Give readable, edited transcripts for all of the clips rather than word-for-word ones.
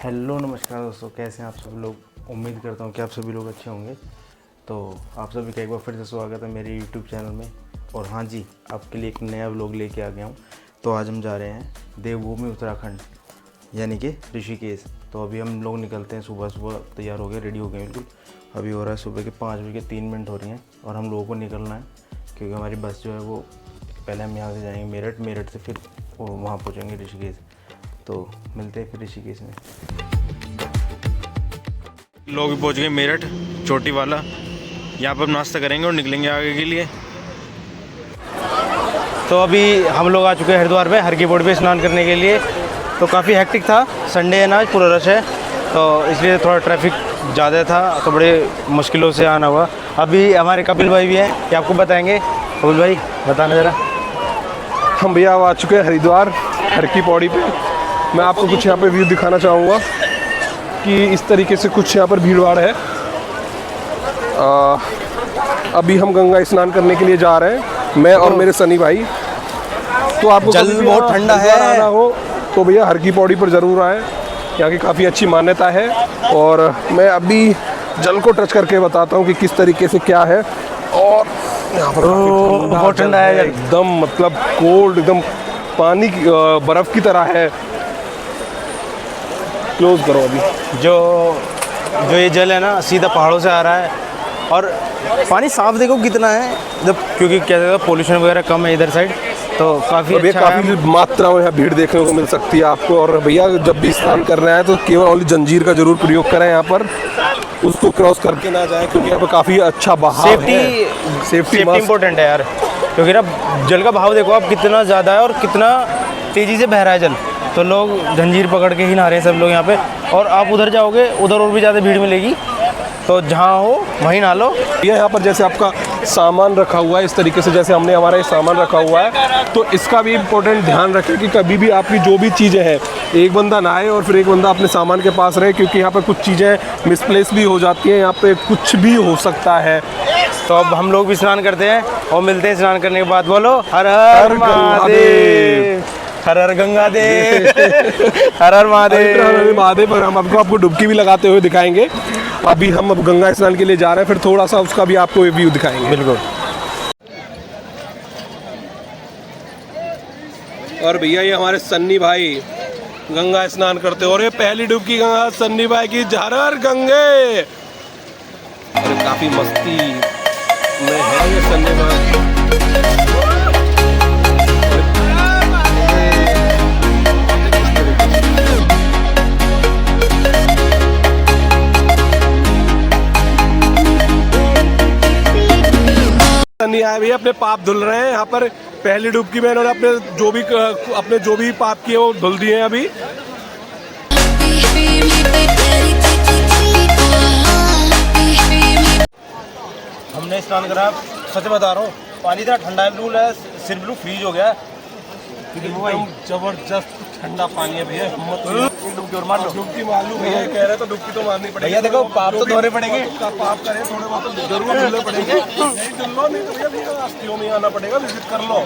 Hello नमस्कार दोस्तों, कैसे हैं आप सब लोग। उम्मीद करता हूँ कि आप सभी लोग अच्छे होंगे। तो आप सभी का एक बार फिर से स्वागत है मेरे यूट्यूब चैनल में। और हाँ जी, आपके लिए एक नया व्लॉग लेके आ गया हूँ। तो आज हम जा रहे हैं देवभूमि उत्तराखंड, यानी कि ऋषिकेश। तो अभी हम लोग निकलते हैं, सुबह सुबह तैयार हो गए, रेडी हो गए बिल्कुल। अभी हो रहा है सुबह के 5:03 हो रही हैं और हम लोगों को निकलना है क्योंकि हमारी बस जो है वो पहले हम यहाँ से जाएंगे मेरठ से फिर वहाँ पहुँचेंगे ऋषिकेश। तो मिलते हैं फिर ऋषिकेश में। लोग पहुँच गए मेरठ चोटी वाला। यहाँ पर नाश्ता करेंगे और निकलेंगे आगे के लिए। तो अभी हम लोग आ चुके हैं हरिद्वार में हर की पौड़ी पे स्नान करने के लिए। तो काफ़ी हेक्टिक था, संडे है ना, आज पूरा रश है, तो इसलिए थोड़ा ट्रैफिक ज़्यादा था, तो बड़े मुश्किलों से आना हुआ। अभी हमारे कपिल भाई भी हैं, ये आपको बताएंगे। कपिल भाई बताना ज़रा। हम भैया आ चुके हैं हरिद्वार हर की पौड़ी पे। मैं आपको कुछ यहाँ पे व्यू दिखाना चाहूँगा कि इस तरीके से कुछ यहाँ पर भीड़ भाड़ है। अभी हम गंगा स्नान करने के लिए जा रहे हैं, मैं और मेरे सनी भाई। तो आपको जल बहुत ठंडा है, आना हो तो भैया हर की पौड़ी पर ज़रूर आएँ, यहाँ की काफ़ी अच्छी मान्यता है। और मैं अभी जल को टच करके बताता हूँ कि किस तरीके से क्या है। और यहाँ पर बहुत ठंडा है एकदम, मतलब कोल्ड, एकदम पानी की बर्फ़ की तरह है। क्लोज करो अभी। जो ये जल है ना, सीधा पहाड़ों से आ रहा है। और पानी साफ देखो कितना है, जब क्योंकि क्या कहते हैं पोल्यूशन वगैरह कम है इधर साइड, तो काफ़ी अच्छा काफ़ी मात्रा में यहाँ भीड़ देखने को मिल सकती है आपको। और भैया जब भी स्नान करना है तो केवल ओनली जंजीर का जरूर प्रयोग करें, यहाँ पर उसको क्रॉस करके ना जाए क्योंकि यहाँ पर काफ़ी अच्छा बहाव है। सेफ्टी इंपॉर्टेंट है यार, क्योंकि ना जल का बहाव देखो आप कितना ज़्यादा है और कितना तेज़ी से बह रहा है जल। तो लोग जंजीर पकड़ के ही नहा रहे हैं सब लोग यहाँ पे। और आप उधर जाओगे, उधर और भी ज़्यादा भीड़ मिलेगी, तो जहाँ हो वहीं नहा लो। ये यहाँ पर जैसे आपका सामान रखा हुआ है, इस तरीके से जैसे हमने हमारा ये सामान रखा हुआ है, तो इसका भी इम्पोर्टेंट ध्यान रखें कि कभी भी आपकी जो भी चीज़ें हैं, एक बंदा नहाए और फिर एक बंदा अपने सामान के पास रहे, क्योंकि यहाँ पर कुछ चीज़ें मिसप्लेस भी हो जाती हैं, यहाँ पे कुछ भी हो सकता है। तो अब हम लोग भी स्नान करते हैं और मिलते हैं स्नान करने के बाद। बोलो हर हर महादेव, हर हर गंगा देव, हर हर महादेव महादेव। पर हम आपको डुबकी भी लगाते हुए दिखाएंगे। अभी हम अब गंगा स्नान के लिए जा रहे हैं, फिर थोड़ा सा उसका भी आपको व्यू दिखाएंगे। बिल्कुल। और भैया ये हमारे सन्नी भाई गंगा स्नान करते हैं और ये पहली डुबकी गंगा सन्नी भाई की। हर हर गंगे। और काफी मस्ती में है ये सन्नी भाई। आए भैया अपने पाप धुल रहे हैं यहाँ पर। पहली डुबकी में इन्होंने अपने जो भी पाप किए वो धुल दिए हैं अभी। हमने स्नान करा, सच बता रहा हूँ, पानी इतना ठंडा है, बिल्कुल है, सिर बिल्कुल फ्रीज हो गया। एकदम जबरदस्त ठंडा पानी है भैया। डुबकी और मार लो। डुबकी मार लो भैया, कह रहे तो डुबकी तो मारनी पड़ेगी। भैया देखो पाप तो धोने पड़ेंगे। पाप करें थोड़े बहुत तो जरूर धुलने पड़ेंगे। नहीं धुल लो, नहीं तो भैया अस्थियों में आना पड़ेगा, विजिट कर लो।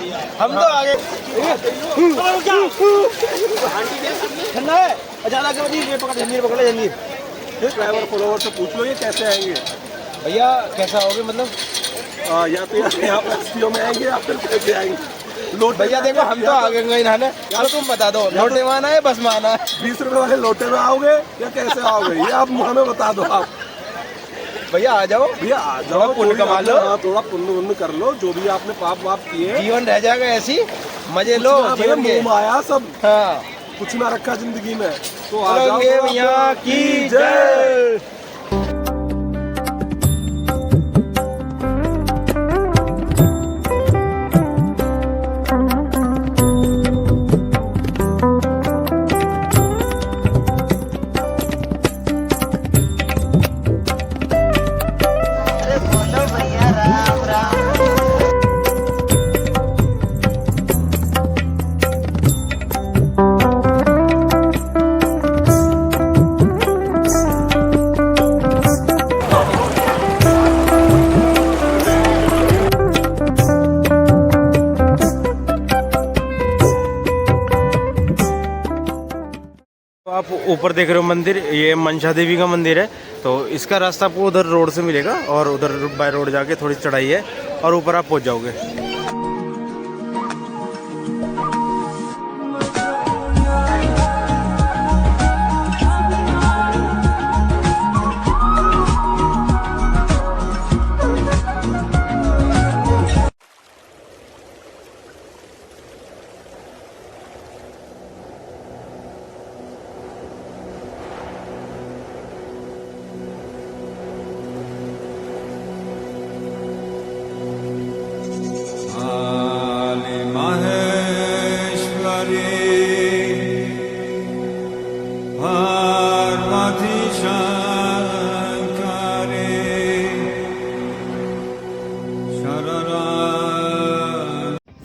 हम तो आगे ठंडा है अचानक, ये पकड़ जंजीर, पकड़ ले जंजीर। ड्राइवर फॉलोवर से पूछ लो ये कैसे आएंगे भैया, कैसा होगे मतलब या तो यहाँ पर अस्थियों में आएंगे या फिर कैसे आएंगे। लोट भैया देखो, हम तो आगे गए नहाने, यार तुम बता दो लोटे में आना है बस में आना है। 20 रुपए वाले लोटे में आओगे या कैसे आओगे, ये आप हमें बता दो। आप भैया आ जाओ, भैया आ जाओ, पुण्य कमा लो। हाँ, थोड़ा पुण्य कर लो, जो भी आपने पाप वाप किए। जीवन रह जाएगा ऐसी, मजे लो जीवन के। आया सब, हाँ, कुछ ना रखा जिंदगी में, तो आ जाओ। भैया की जय। तो आप ऊपर देख रहे हो मंदिर, ये मनसा देवी का मंदिर है। तो इसका रास्ता आपको उधर रोड से मिलेगा और उधर बाय रोड जाके थोड़ी चढ़ाई है और ऊपर आप पहुंच जाओगे।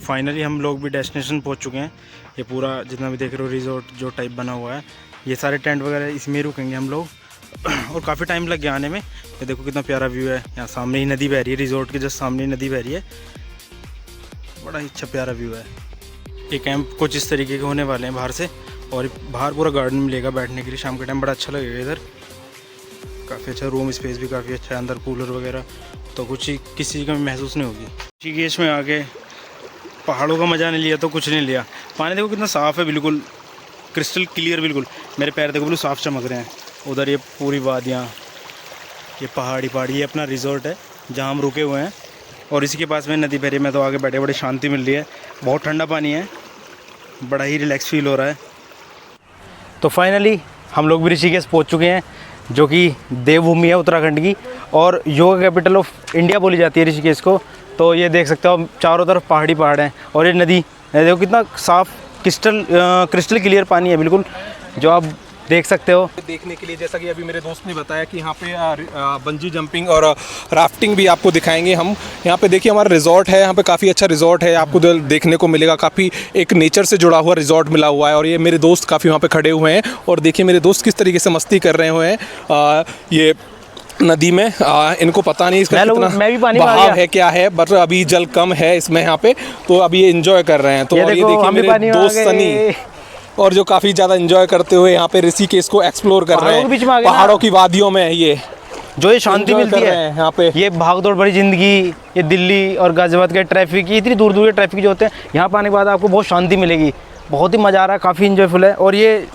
फाइनली हम लोग भी डेस्टिनेशन पहुंच चुके हैं। ये पूरा जितना भी देख रहे हो रिजॉर्ट जो टाइप बना हुआ है, ये सारे टेंट वगैरह इसमें ही रुकेंगे हम लोग। और काफ़ी टाइम लग गया आने में। ये देखो कितना प्यारा व्यू है, यहाँ सामने ही नदी बह रही है, रिजॉर्ट के जस्ट सामने ही नदी बह रही है। बड़ा ही अच्छा प्यारा व्यू है। ये कैंप कुछ इस तरीके के होने वाले हैं बाहर से, और बाहर पूरा गार्डन मिलेगा बैठने के लिए। शाम के टाइम बड़ा अच्छा लगेगा इधर, काफ़ी अच्छा रूम स्पेस भी काफ़ी अच्छा है, अंदर कूलर वगैरह, तो कुछ ही किसी चीज़ की कमी महसूस नहीं होगी। ऋषिकेश में आके पहाड़ों का मज़ा नहीं लिया तो कुछ नहीं लिया। पानी देखो कितना साफ़ है, बिल्कुल क्रिस्टल क्लियर, बिल्कुल मेरे पैर देखो बिल्कुल साफ़ चमक रहे हैं। उधर ये पूरी वादियाँ, ये पहाड़ी, ये अपना रिजॉर्ट है जहाँ हम रुके हुए हैं, और इसी के पास में नदी बह रही है। मैं तो आगे बैठे बड़ी शांति मिल रही है, बहुत ठंडा पानी है, बड़ा ही रिलैक्स फील हो रहा है। तो फाइनली हम लोग भी ऋषिकेश पहुँच चुके हैं, जो कि देवभूमि है उत्तराखंड की, और योगा कैपिटल ऑफ इंडिया बोली जाती है ऋषिकेश को। तो ये देख सकते हो चारों तरफ पहाड़ हैं, और ये नदी देखो कितना साफ़ क्रिस्टल क्लियर पानी है बिल्कुल, जो आप देख सकते हो। देखने के लिए जैसा कि अभी मेरे दोस्त ने बताया कि यहाँ पे बंजी जंपिंग और राफ्टिंग भी आपको दिखाएंगे हम। यहाँ पे देखिए हमारा रिजॉर्ट है, यहाँ पे काफ़ी अच्छा रिजॉर्ट है, आपको देखने को मिलेगा। काफ़ी एक नेचर से जुड़ा हुआ रिजॉर्ट मिला हुआ है, और ये मेरे दोस्त काफ़ी वहाँ पे खड़े हुए हैं, और देखिए मेरे दोस्त किस तरीके से मस्ती कर रहे हुए हैं ये नदी में। इनको पता नहीं इसका कितना बहाव है क्या है, बट अभी जल कम है इसमें यहाँ पे, तो अभी ये एंजॉय कर रहे हैं। तो और ये देखिए मेरे दोस्त सनी, और जो काफ़ी ज़्यादा एंजॉय करते हुए यहाँ पे ऋषिकेश को एक्सप्लोर कर रहे हैं, पहाड़ों की वादियों में। ये जो ये शांति मिलती है यहाँ पे, ये भागदौड़ भरी जिंदगी, ये दिल्ली और गाजियाबाद के ट्रैफिक, ये इतनी दूर के ट्रैफिक जो होते हैं, यहाँ पर आने के बाद आपको बहुत शांति मिलेगी, बहुत ही मज़ा आ रहा है, काफ़ी इंजॉयफुल है। और ये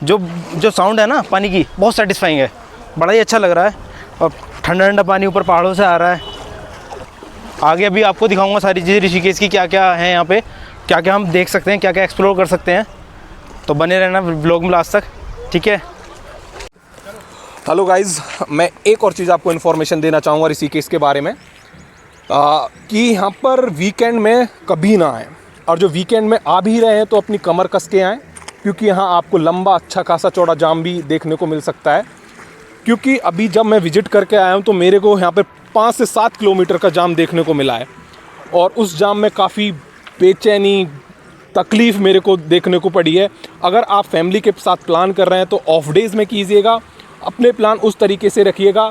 जो साउंड है ना पानी की, बहुत सेटिस्फाइंग है, बड़ा ही अच्छा लग रहा है, और ठंडा पानी ऊपर पहाड़ों से आ रहा है। आगे अभी आपको दिखाऊंगा सारी चीज़ें ऋषिकेश की, क्या क्या है यहाँ पे, क्या क्या हम देख सकते हैं, क्या क्या एक्सप्लोर कर सकते हैं। तो बने रहना व्लॉग में लास्ट तक, ठीक है। हेलो गाइज़, मैं एक और चीज़ आपको इन्फॉर्मेशन देना चाहूँगा ऋषिकेश के बारे में, कि यहाँ पर वीकेंड में कभी ना आएँ, और जो वीकेंड में आ भी रहे हैं तो अपनी कमर कस के आएँ, क्योंकि यहाँ आपको लंबा अच्छा खासा चौड़ा जाम भी देखने को मिल सकता है। क्योंकि अभी जब मैं विज़िट करके आया हूँ तो मेरे को यहाँ पे 5 से 7 किलोमीटर का जाम देखने को मिला है, और उस जाम में काफ़ी बेचैनी तकलीफ़ मेरे को देखने को पड़ी है। अगर आप फैमिली के साथ प्लान कर रहे हैं तो ऑफ डेज़ में कीजिएगा, अपने प्लान उस तरीके से रखिएगा,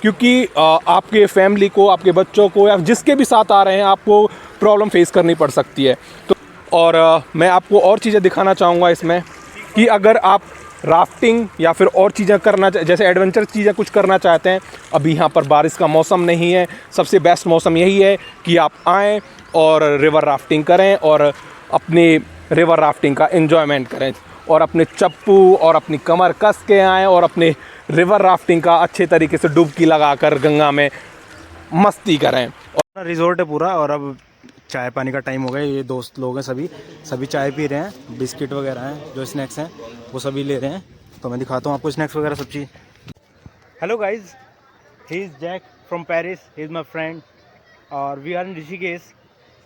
क्योंकि आपके फैमिली को, आपके बच्चों को, या जिसके भी साथ आ रहे हैं, आपको प्रॉब्लम फेस करनी पड़ सकती है। तो और मैं आपको और चीज़ें दिखाना चाहूँगा इसमें, कि अगर आप राफ्टिंग या फिर और चीज़ें करना, जैसे एडवेंचर चीज़ें कुछ करना चाहते हैं, अभी यहाँ पर बारिश का मौसम नहीं है, सबसे बेस्ट मौसम यही है कि आप आएँ और रिवर राफ्टिंग करें, और अपनी रिवर राफ्टिंग का एंजॉयमेंट करें, और अपने चप्पू और अपनी कमर कस के आएँ, और अपने रिवर राफ्टिंग का अच्छे तरीके से डुबकी लगाकर गंगा में मस्ती करें। और रिजॉर्ट है पूरा, और अब चाय पानी का टाइम हो गया। ये दोस्त लोग हैं, सभी चाय पी रहे हैं, बिस्किट वगैरह हैं, जो स्नैक्स हैं वो सभी ले रहे हैं। तो मैं दिखाता हूँ आपको स्नैक्स वगैरह सब चीज़। Hello guys, he is Jack from Paris, he is my friend, और वी आर इन ऋषिकेश।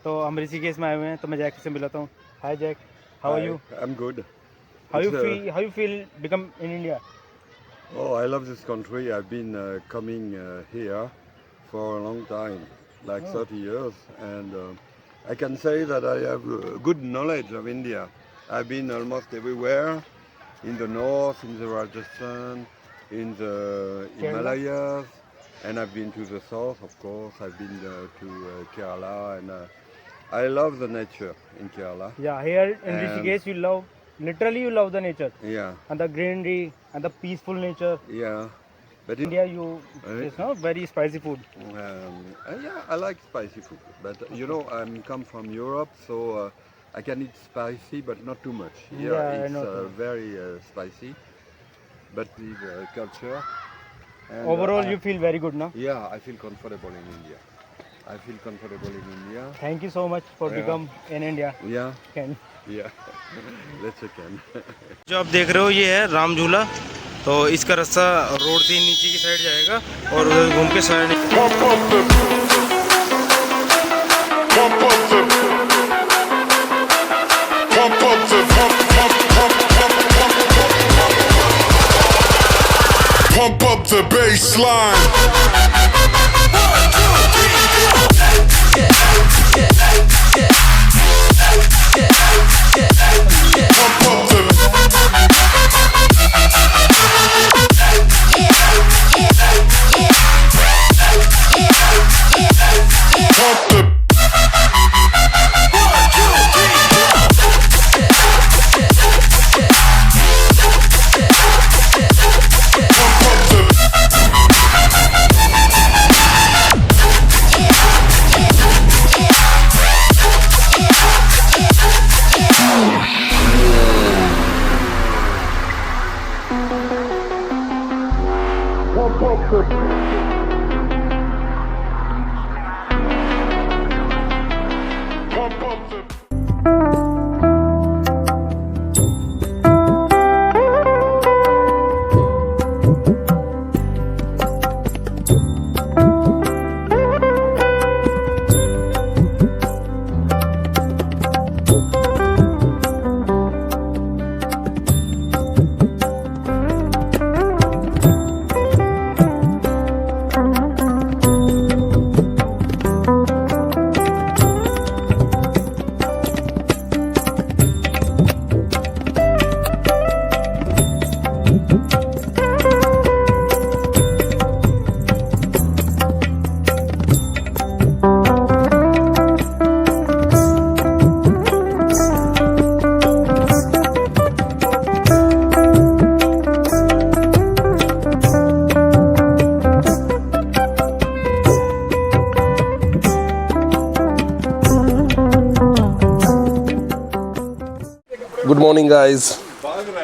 तो हम ऋषिकेश में आए हुए हैं, तो मैं जैक से मिलाता हूँ। Hi Jack, how are you? I am good. How you feel become in India? Oh, I love this country. I've been coming here for a long time, like 30 years, and I can say that I have good knowledge of India. I've been almost everywhere, in the north, in the Rajasthan, in the Himalayas, and I've been to the south, of course. I've been to Kerala, and I love the nature in Kerala. Yeah, here in Rishikesh you love literally you love the nature Yeah, and the greenery and the peaceful nature. yeah. But in, India, you it's not very spicy food. yeah, I like spicy food. But you know, I'm come from Europe, so I can eat spicy, but not too much. Here Yeah, I it's know. very spicy. But the culture. And, Overall, you feel very good now. Yeah, I feel comfortable in India. I feel comfortable in India. Thank you so much for Yeah. become in India. Yeah, Can. yeah. Let's again. जो आप देख रहे हो ये है राम झूला। तो इसका रास्ता रोड से नीचे की साइड जाएगा और उधर घूम के side Pump up the baseline. Pump up the pump the pump up the pump up the good morning guys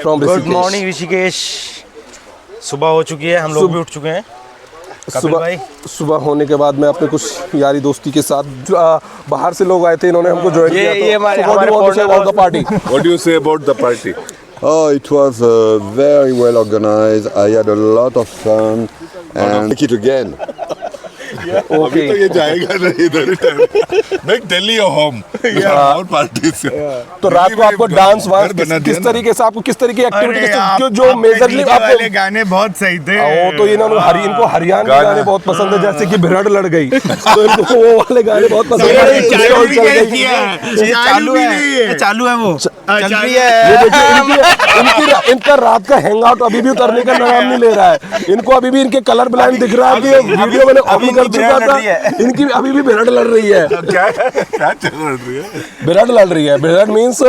from good morning Rishikesh. सुबह हो चुकी है, हम लोग भी उठ चुके हैं। कपिल भाई, सुबह होने के बाद मैं अपने कुछ यारी दोस्ती के साथ बाहर से लोग आए थे, इन्होंने हमको ज्वाइन किया। ये हमारे party What do you say about the party? Oh, it was very well organized. I had a lot of fun. And make it again. अभी तो ये जाएगा नहीं इधर Make Delhi a home. More parties. तो रात को आपको डांस वांस किस तरीके से आपको किस तरीके की एक्टिविटी जो मेजरली आपको गाने बहुत सही थे। वो तो इन्होंने इनको हरियाणवी गाने बहुत पसंद है, जैसे कि भिरड़ लड़ गई, तो इनको वो वाले गाने बहुत पसंद है। चालू है वो चल रही ये है। देखिए इनका रात का हैंग आउट अभी भी उतरने का नाम नहीं ले रहा है। इनको अभी भी इनके कलर ब्लाइंड दिख रहा है कि वीडियो मैंने ओपन कर चुका था, इनकी अभी भी भिरड़ लड़ रही है। क्या चल रही है? भिरड़ लड़ रही है। भिरड़ मीन्स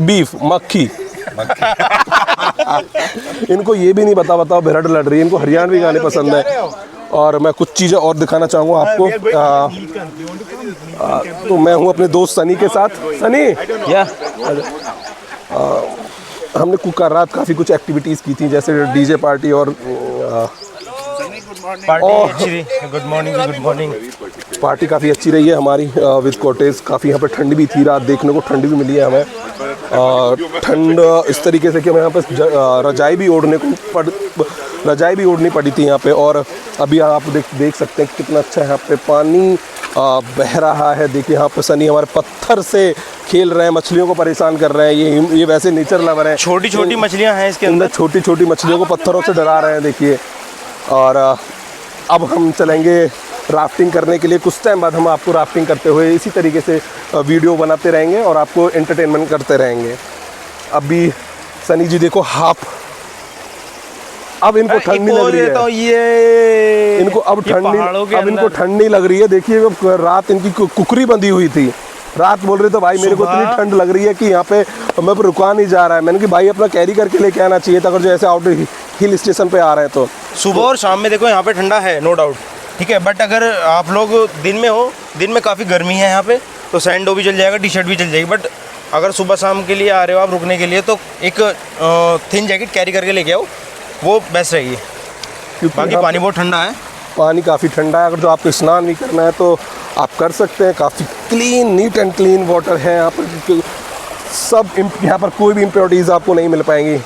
बीफ, मक्खी। इनको ये भी नहीं बताओ भिरड़ लड़ रही है। इनको हरियाणवी गाने पसंद है। और मैं कुछ चीज़ें और दिखाना चाहूँगा आपको। तो मैं हूँ अपने दोस्त सनी के साथ। सनी या हमने रात काफ़ी कुछ एक्टिविटीज़ की थी, जैसे डीजे पार्टी और गुड मॉर्निंग। पार्टी काफ़ी अच्छी रही है हमारी विद कॉटेज। काफ़ी यहाँ पे ठंड भी थी, रात देखने को ठंड भी मिली है हमें। ठंड इस तरीके से कि हमें यहाँ पे रजाई भी ओढ़नी पड़ी थी यहाँ पे। और अभी आप देख सकते हैं कितना अच्छा यहाँ पे पानी बह रहा है। देखिए यहाँ पे सनी हमारे पत्थर से खेल रहे हैं, मछलियों को परेशान कर रहे हैं। ये वैसे नेचर लवर हैं। छोटी छोटी मछलियाँ हैं इसके अंदर। छोटी छोटी मछलियों को पत्थरों से डरा रहे हैं, देखिए। और अब हम चलेंगे राफ्टिंग करने के लिए। कुछ टाइम बाद हम आपको राफ्टिंग करते हुए इसी तरीके से वीडियो बनाते रहेंगे और आपको एंटरटेनमेंट करते रहेंगे। अभी सनी जी देखो हाफ, अब इनको ठंड नहीं लग रही है। तो ये इनको अब ठंड नहीं लग रही है। देखिए रात इनकी कुकरी बंधी हुई थी, रात बोल रहे तो भाई मेरे को सुबह- इतनी ठंड लग रही है कि यहाँ पे मैं रुका नहीं जा रहा है। मैंने कि भाई अपना कैरी करके लेके आना चाहिए था अगर जो ऐसे आउट हिल स्टेशन पे आ रहे हैं तो। सुबह और शाम में देखो यहाँ पे ठंडा है, नो डाउट, ठीक है, बट अगर आप लोग दिन में हो, दिन में काफ़ी गर्मी है यहाँ पे, तो सैंडो भी चल जाएगा, टी शर्ट भी चल जाएगी। बट अगर सुबह शाम के लिए आ रहे हो आप रुकने के लिए, तो एक थिन जैकेट कैरी करके लेके आओ, वो बेस्ट रहेगी। क्योंकि बाकी यहाँ पानी बहुत ठंडा है। पानी काफ़ी ठंडा है। अगर जो आपको स्नान भी करना है तो आप कर सकते हैं। काफ़ी clean, neat and clean water है यहाँ पर। सब यहाँ पर कोई भी इम्प्योरिटीज़ आपको नहीं मिल पाएंगी।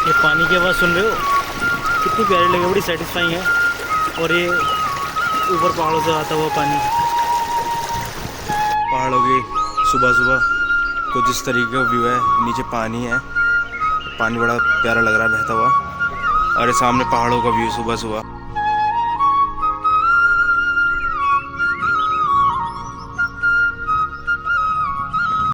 ये पानी की आवाज़ सुन रहे हो, कितनी प्यारी लगे, बड़ी सेटिस्फाइंग है। और ये ऊपर पहाड़ों से आता हुआ पानी, पहाड़ों की सुबह सुबह कुछ इस तरीके का व्यू है, नीचे पानी है, पानी बड़ा प्यारा लग रहा है बहता हुआ, और ये सामने पहाड़ों का व्यू सुबह सुबह।